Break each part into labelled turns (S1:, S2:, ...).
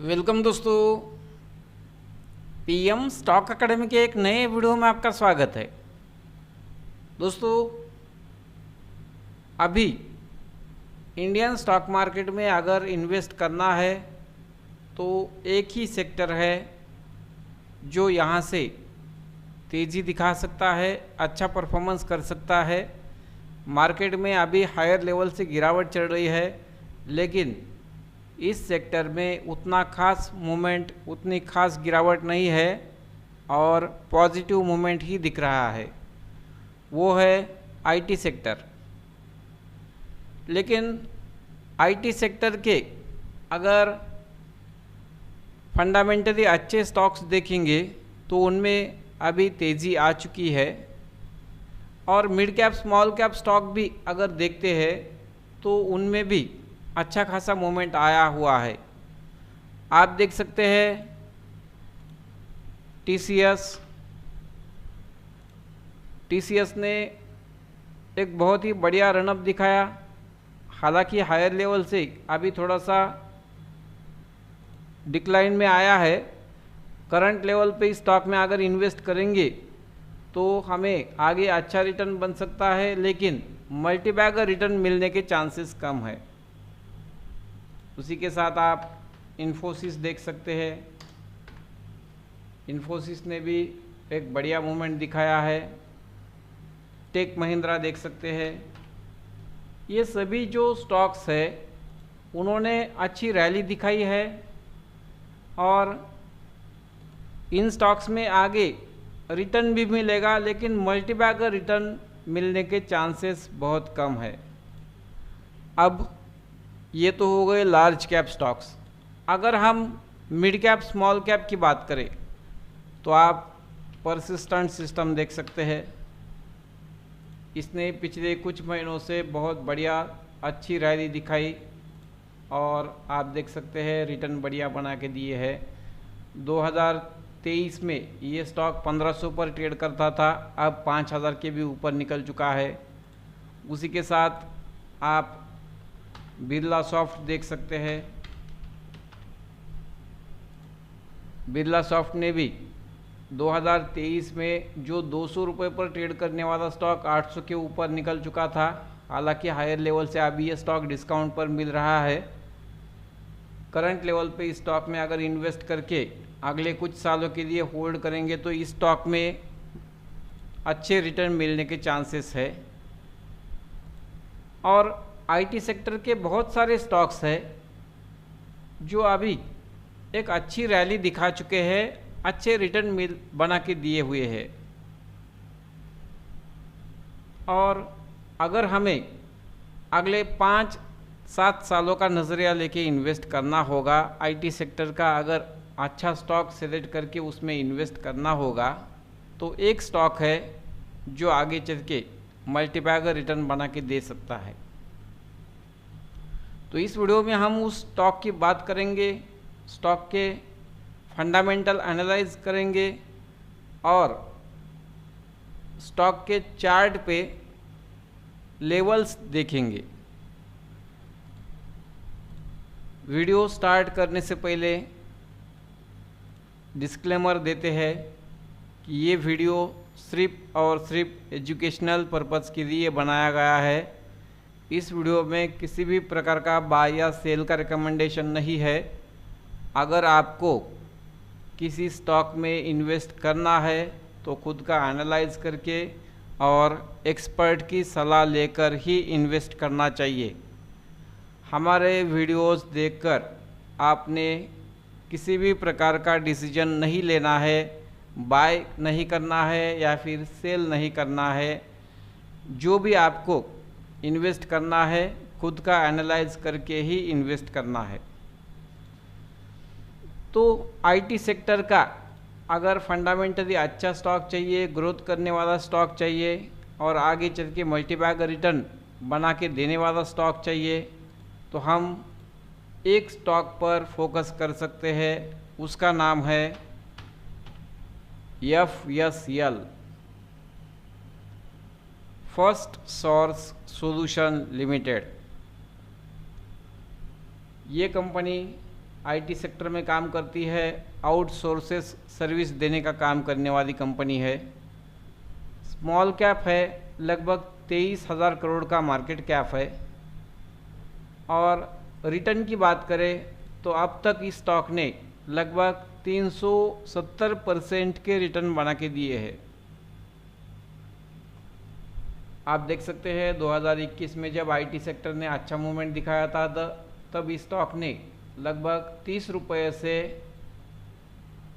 S1: Welcome दोस्तों, PM stock academy के एक नए वीडियो में आपका स्वागत है। दोस्तों, अभी इंडियन स्टॉक मार्केट में अगर इन्वेस्ट करना है तो एक ही सेक्टर है जो यहाँ से तेज़ी दिखा सकता है, अच्छा परफॉर्मेंस कर सकता है। मार्केट में अभी हायर लेवल से गिरावट चल रही है, लेकिन इस सेक्टर में उतना खास मूवमेंट, उतनी खास गिरावट नहीं है और पॉजिटिव मूवमेंट ही दिख रहा है, वो है आईटी सेक्टर। लेकिन आईटी सेक्टर के अगर फंडामेंटली अच्छे स्टॉक्स देखेंगे तो उनमें अभी तेज़ी आ चुकी है, और mid cap small cap stock भी अगर देखते हैं तो उनमें भी अच्छा खासा मूवमेंट आया हुआ है। आप देख सकते हैं टीसीएस ने एक बहुत ही बढ़िया रनअप दिखाया। हालांकि हायर लेवल से अभी थोड़ा सा डिक्लाइन में आया है। करंट लेवल पे इस स्टॉक में अगर इन्वेस्ट करेंगे तो हमें आगे अच्छा रिटर्न बन सकता है, लेकिन मल्टीबैगर रिटर्न मिलने के चांसेस कम है। उसी के साथ आप इन्फोसिस देख सकते हैं। इन्फोसिस ने भी एक बढ़िया मूवमेंट दिखाया है। टेक महिंद्रा देख सकते हैं। ये सभी जो स्टॉक्स है उन्होंने अच्छी रैली दिखाई है, और इन स्टॉक्स में आगे रिटर्न भी मिलेगा, लेकिन मल्टीबैगर रिटर्न मिलने के चांसेस बहुत कम है। अब ये तो हो गए लार्ज कैप स्टॉक्स। अगर हम मिड कैप स्मॉल कैप की बात करें तो आप परसिस्टेंट सिस्टम देख सकते हैं। इसने पिछले कुछ महीनों से बहुत बढ़िया अच्छी रैली दिखाई, और आप देख सकते हैं रिटर्न बढ़िया बना के दिए है। 2023 में ये स्टॉक 1500 पर ट्रेड करता था, अब 5000 के भी ऊपर निकल चुका है। उसी के साथ आप बिरला सॉफ्ट देख सकते हैं। बिरला सॉफ्ट ने भी 2023 में जो 200 रुपये पर ट्रेड करने वाला स्टॉक 800 के ऊपर निकल चुका था। हालांकि हायर लेवल से अभी ये स्टॉक डिस्काउंट पर मिल रहा है। करंट लेवल पे इस स्टॉक में अगर इन्वेस्ट करके अगले कुछ सालों के लिए होल्ड करेंगे तो इस स्टॉक में अच्छे रिटर्न मिलने के चांसेस है। और आईटी सेक्टर के बहुत सारे स्टॉक्स हैं जो अभी एक अच्छी रैली दिखा चुके हैं, अच्छे रिटर्न बना के दिए हुए हैं। और अगर हमें अगले 5-7 सालों का नज़रिया लेके इन्वेस्ट करना होगा, आईटी सेक्टर का अगर अच्छा स्टॉक सेलेक्ट करके उसमें इन्वेस्ट करना होगा, तो एक स्टॉक है जो आगे चल के मल्टीबैगर रिटर्न बना के दे सकता है। तो इस वीडियो में हम उस स्टॉक की बात करेंगे, स्टॉक के फंडामेंटल एनालाइज करेंगे और स्टॉक के चार्ट पे लेवल्स देखेंगे। वीडियो स्टार्ट करने से पहले डिस्क्लेमर देते हैं कि ये वीडियो सिर्फ और सिर्फ एजुकेशनल पर्पज़ के लिए बनाया गया है। इस वीडियो में किसी भी प्रकार का बाय या सेल का रिकमेंडेशन नहीं है। अगर आपको किसी स्टॉक में इन्वेस्ट करना है तो खुद का एनालाइज करके और एक्सपर्ट की सलाह लेकर ही इन्वेस्ट करना चाहिए। हमारे वीडियोस देखकर आपने किसी भी प्रकार का डिसीजन नहीं लेना है, बाय नहीं करना है या फिर सेल नहीं करना है। जो भी आपको इन्वेस्ट करना है खुद का एनालाइज करके ही इन्वेस्ट करना है। तो आईटी सेक्टर का अगर फंडामेंटली अच्छा स्टॉक चाहिए, ग्रोथ करने वाला स्टॉक चाहिए और आगे चल के मल्टीबैगर रिटर्न बना के देने वाला स्टॉक चाहिए, तो हम एक स्टॉक पर फोकस कर सकते हैं। उसका नाम है FSL, first source solution limited. ये कंपनी आईटी सेक्टर में काम करती है, आउटसोर्सेस सर्विस देने का काम करने वाली कंपनी है। स्मॉल कैप है, लगभग 23,000 करोड़ का मार्केट कैप है। और रिटर्न की बात करें तो अब तक इस स्टॉक ने लगभग 370% के रिटर्न बना के दिए हैं। आप देख सकते हैं 2021 में जब आईटी सेक्टर ने अच्छा मूवमेंट दिखाया था तब इस स्टॉक ने लगभग 30 रुपये से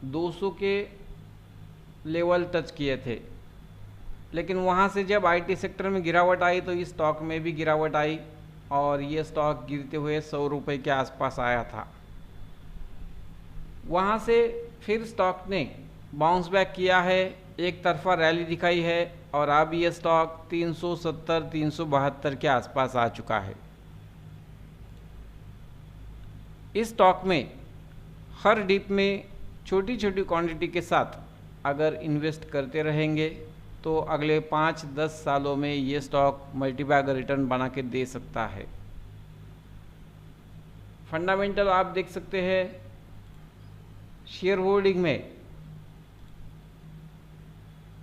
S1: 200 के लेवल टच किए थे। लेकिन वहाँ से जब आईटी सेक्टर में गिरावट आई तो इस स्टॉक में भी गिरावट आई और ये स्टॉक गिरते हुए 100 रुपये के आसपास आया था। वहाँ से फिर स्टॉक ने बाउंस बैक किया है, एक तरफा रैली दिखाई है और अब ये स्टॉक 370-372 के आसपास आ चुका है। इस स्टॉक में हर डिप में छोटी छोटी क्वांटिटी के साथ अगर इन्वेस्ट करते रहेंगे तो अगले 5-10 सालों में ये स्टॉक मल्टीबैगर रिटर्न बना के दे सकता है। फंडामेंटल आप देख सकते हैं, शेयर होल्डिंग में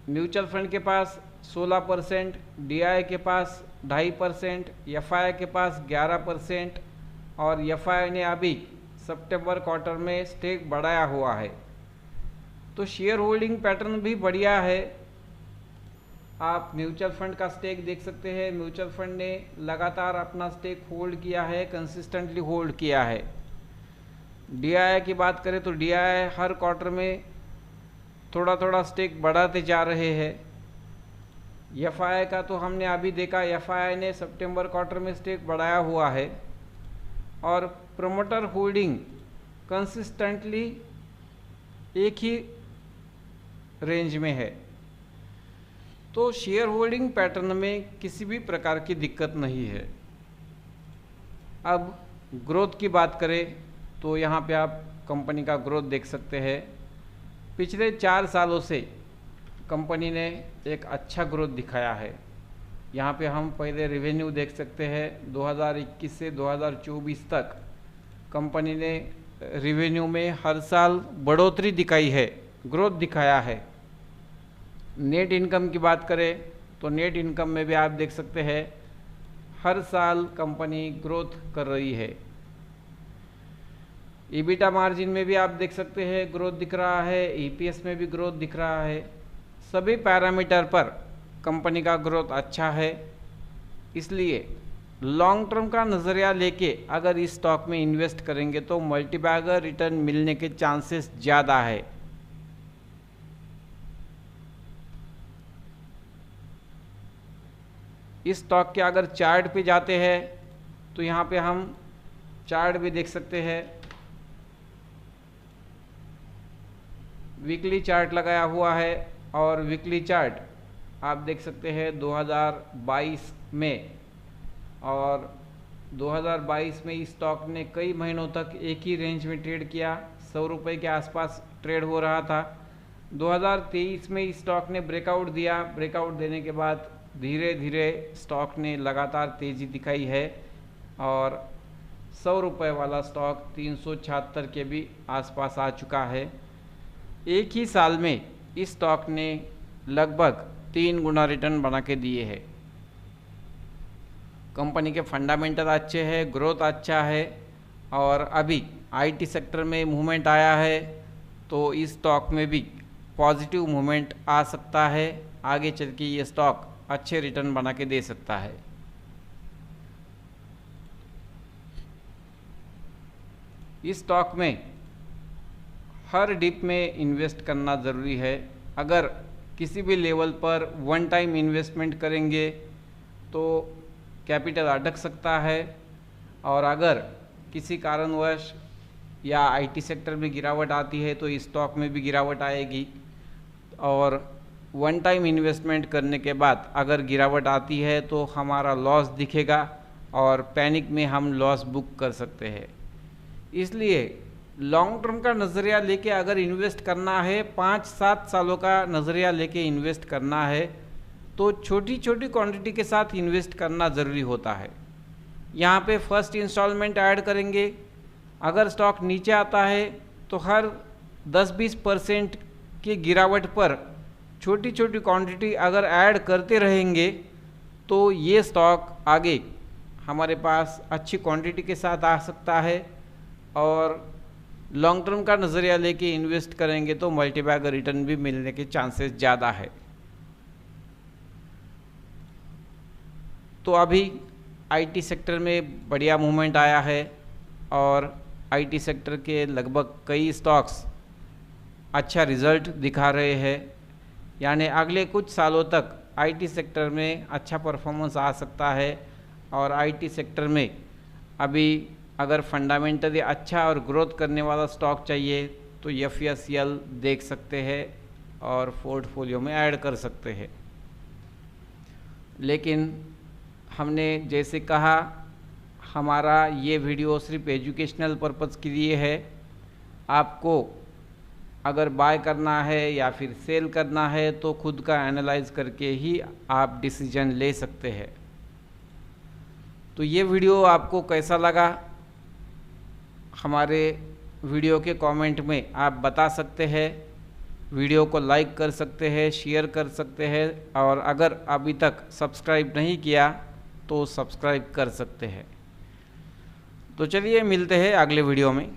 S1: म्यूचुअल फंड के पास 16%, डीआई के पास 2.5%, एफआई के पास 11% और एफआई ने अभी सितंबर क्वार्टर में स्टेक बढ़ाया हुआ है। तो शेयर होल्डिंग पैटर्न भी बढ़िया है। आप म्यूचुअल फंड का स्टेक देख सकते हैं, म्यूचुअल फंड ने लगातार अपना स्टेक होल्ड किया है, कंसिस्टेंटली होल्ड किया है। डीआई की बात करें तो डीआई हर क्वार्टर में थोड़ा थोड़ा स्टेक बढ़ाते जा रहे हैं। एफआई का तो हमने अभी देखा, एफआई ने सितंबर क्वार्टर में स्टेक बढ़ाया हुआ है और प्रमोटर होल्डिंग कंसिस्टेंटली एक ही रेंज में है। तो शेयर होल्डिंग पैटर्न में किसी भी प्रकार की दिक्कत नहीं है। अब ग्रोथ की बात करें तो यहाँ पे आप कंपनी का ग्रोथ देख सकते हैं। पिछले 4 सालों से कंपनी ने एक अच्छा ग्रोथ दिखाया है। यहाँ पे हम पहले रेवेन्यू देख सकते हैं। 2021 से 2024 तक कंपनी ने रेवेन्यू में हर साल बढ़ोतरी दिखाई है, ग्रोथ दिखाया है। नेट इनकम की बात करें तो नेट इनकम में भी आप देख सकते हैं हर साल कंपनी ग्रोथ कर रही है। ईबिटा मार्जिन में भी आप देख सकते हैं ग्रोथ दिख रहा है, ईपीएस में भी ग्रोथ दिख रहा है। सभी पैरामीटर पर कंपनी का ग्रोथ अच्छा है। इसलिए लॉन्ग टर्म का नज़रिया लेके अगर इस स्टॉक में इन्वेस्ट करेंगे तो मल्टीबैगर रिटर्न मिलने के चांसेस ज़्यादा है। इस स्टॉक के अगर चार्ट पे जाते हैं तो यहाँ पे हम चार्ट भी देख सकते हैं। वीकली चार्ट लगाया हुआ है और वीकली चार्ट आप देख सकते हैं 2022 में, और 2022 में इस स्टॉक ने कई महीनों तक एक ही रेंज में ट्रेड किया, 100 रुपये के आसपास ट्रेड हो रहा था। 2023 में इस स्टॉक ने ब्रेकआउट दिया, ब्रेकआउट देने के बाद धीरे धीरे स्टॉक ने लगातार तेज़ी दिखाई है और 100 रुपये वाला स्टॉक 376 के भी आसपास आ चुका है। एक ही साल में इस स्टॉक ने लगभग 3 गुना रिटर्न बना के दिए हैं। कंपनी के फंडामेंटल अच्छे हैं, ग्रोथ अच्छा है और अभी आईटी सेक्टर में मूवमेंट आया है तो इस स्टॉक में भी पॉजिटिव मूवमेंट आ सकता है। आगे चल के ये स्टॉक अच्छे रिटर्न बना के दे सकता है। इस स्टॉक में हर डिप में इन्वेस्ट करना ज़रूरी है। अगर किसी भी लेवल पर वन टाइम इन्वेस्टमेंट करेंगे तो कैपिटल अटक सकता है और अगर किसी कारणवश या आईटी सेक्टर में गिरावट आती है तो इस स्टॉक में भी गिरावट आएगी और वन टाइम इन्वेस्टमेंट करने के बाद अगर गिरावट आती है तो हमारा लॉस दिखेगा और पैनिक में हम लॉस बुक कर सकते हैं। इसलिए लॉन्ग टर्म का नज़रिया लेके अगर इन्वेस्ट करना है, 5-7 सालों का नज़रिया लेके इन्वेस्ट करना है तो छोटी छोटी क्वांटिटी के साथ इन्वेस्ट करना ज़रूरी होता है। यहाँ पे फर्स्ट इंस्टॉलमेंट ऐड करेंगे, अगर स्टॉक नीचे आता है तो हर 10-20% की गिरावट पर छोटी छोटी क्वांटिटी अगर ऐड करते रहेंगे तो ये स्टॉक आगे हमारे पास अच्छी क्वांटिटी के साथ आ सकता है, और लॉन्ग टर्म का नज़रिया लेके इन्वेस्ट करेंगे तो मल्टीबैगर रिटर्न भी मिलने के चांसेस ज़्यादा है। तो अभी आईटी सेक्टर में बढ़िया मूवमेंट आया है और आईटी सेक्टर के लगभग कई स्टॉक्स अच्छा रिजल्ट दिखा रहे हैं, यानी अगले कुछ सालों तक आईटी सेक्टर में अच्छा परफॉर्मेंस आ सकता है। और आईटी सेक्टर में अभी अगर फंडामेंटली अच्छा और ग्रोथ करने वाला स्टॉक चाहिए तो FESL देख सकते हैं और पोर्टफोलियो में ऐड कर सकते हैं। लेकिन हमने जैसे कहा, हमारा ये वीडियो सिर्फ एजुकेशनल पर्पज़ के लिए है। आपको अगर बाय करना है या फिर सेल करना है तो खुद का एनालाइज करके ही आप डिसीजन ले सकते हैं। तो ये वीडियो आपको कैसा लगा, हमारे वीडियो के कमेंट में आप बता सकते हैं। वीडियो को लाइक कर सकते हैं, शेयर कर सकते हैं, और अगर अभी तक सब्सक्राइब नहीं किया तो सब्सक्राइब कर सकते हैं। तो चलिए मिलते हैं अगले वीडियो में।